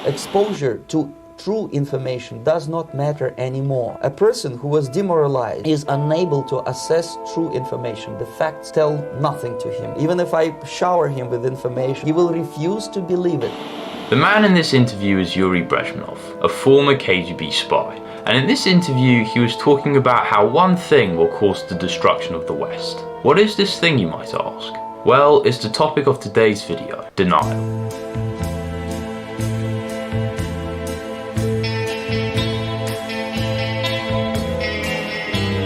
Exposure to true information does not matter anymore. A person who was demoralized is unable to assess true information. The facts tell nothing to him. Even if I shower him with information, he will refuse to believe it. The man in this interview is Yuri Brezhnev, a former KGB spy. And in this interview, he was talking about how one thing will cause the destruction of the West. What is this thing, you might ask? Well, it's the topic of today's video: denial.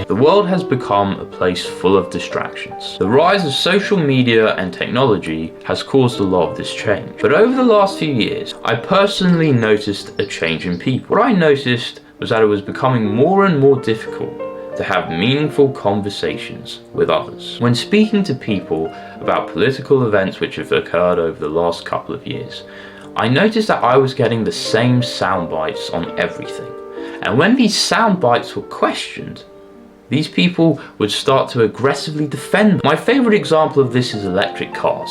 The world has become a place full of distractions. The rise of social media and technology has caused a lot of this change. But over the last few years, I personally noticed a change in people. What I noticed was that it was becoming more and more difficult to have meaningful conversations with others. When speaking to people about political events which have occurred over the last couple of years, I noticed that I was getting the same sound bites on everything. And when these sound bites were questioned, these people would start to aggressively defend them. My favorite example of this is electric cars.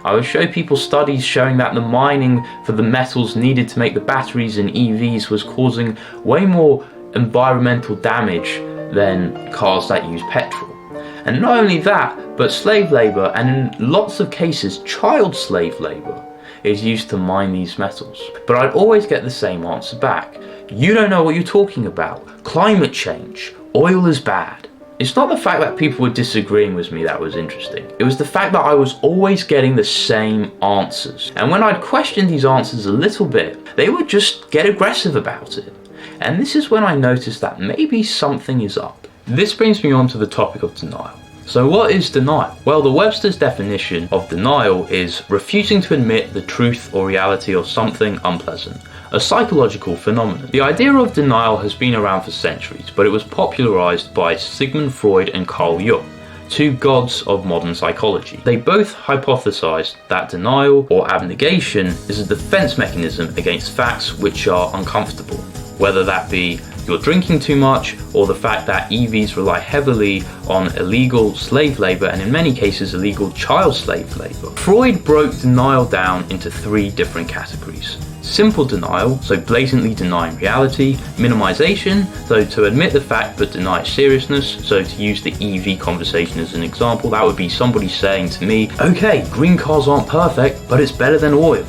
I would show people studies showing that the mining for the metals needed to make the batteries in EVs was causing way more environmental damage than cars that use petrol. And not only that, but slave labor, and in lots of cases child slave labor, is used to mine these metals. But I'd always get the same answer back: you don't know what you're talking about. Climate change. Oil is bad. It's not the fact that people were disagreeing with me that was interesting. It was the fact that I was always getting the same answers. And when I'd question these answers a little bit, they would just get aggressive about it. And this is when I noticed that maybe something is up. This brings me on to the topic of denial. So what is denial? Well, the Webster's definition of denial is refusing to admit the truth or reality of something unpleasant, a psychological phenomenon. The idea of denial has been around for centuries, but it was popularized by Sigmund Freud and Carl Jung, two gods of modern psychology. They both hypothesized that denial or abnegation is a defense mechanism against facts which are uncomfortable, whether that be you're drinking too much, or the fact that EVs rely heavily on illegal slave labor, and in many cases illegal child slave labor. Freud broke denial down into three different categories: simple denial, so blatantly denying reality; minimization, so to admit the fact but deny its seriousness. So to use the EV conversation as an example, that would be somebody saying to me, okay, green cars aren't perfect, but it's better than oil.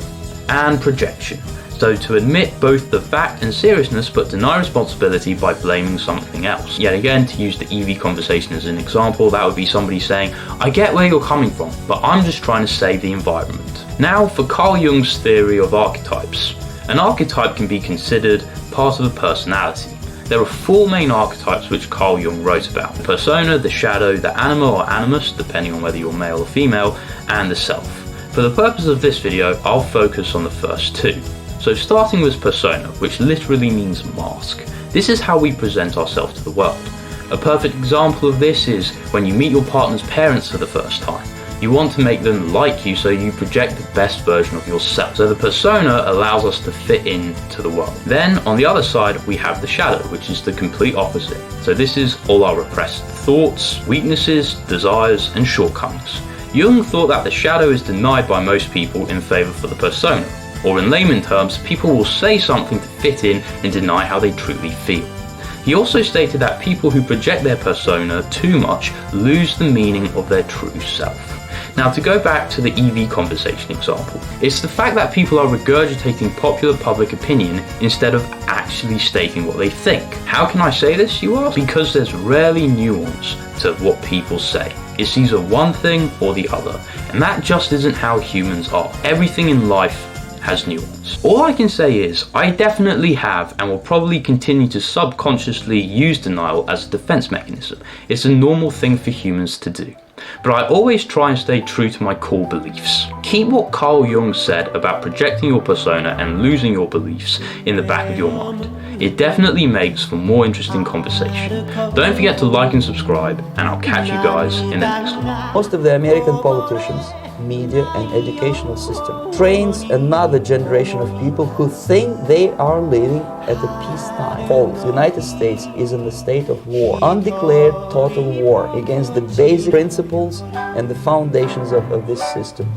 And projection, so to admit both the fact and seriousness but deny responsibility by blaming something else. Yet again, to use the EV conversation as an example, that would be somebody saying, I get where you're coming from, but I'm just trying to save the environment. Now for Carl Jung's theory of archetypes. An archetype can be considered part of a personality. There are four main archetypes which Carl Jung wrote about: the persona, the shadow, the anima or animus, depending on whether you're male or female, and the self. For the purpose of this video, I'll focus on the first two. So starting with persona, which literally means mask. This is how we present ourselves to the world. A perfect example of this is when you meet your partner's parents for the first time. You want to make them like you, so you project the best version of yourself. So the persona allows us to fit into the world. Then on the other side, we have the shadow, which is the complete opposite. So this is all our repressed thoughts, weaknesses, desires, and shortcomings. Jung thought that the shadow is denied by most people in favor for the persona. Or in layman terms, people will say something to fit in and deny how they truly feel. He also stated that people who project their persona too much lose the meaning of their true self. Now to go back to the EV conversation example, it's the fact that people are regurgitating popular public opinion instead of actually stating what they think. How can I say this, you ask? Because there's rarely nuance to what people say. It's either one thing or the other, and that just isn't how humans are. Everything in life has nuance. All I can say is, I definitely have and will probably continue to subconsciously use denial as a defense mechanism. It's a normal thing for humans to do. But I always try and stay true to my core beliefs. Keep what Carl Jung said about projecting your persona and losing your beliefs in the back of your mind. It definitely makes for more interesting conversation. Don't forget to like and subscribe, and I'll catch you guys in the next one. Most of the American politicians, media and educational system trains another generation of people who think they are living at a peacetime. False. The United States is in a state of war, undeclared total war against the basic principles and the foundations of this system.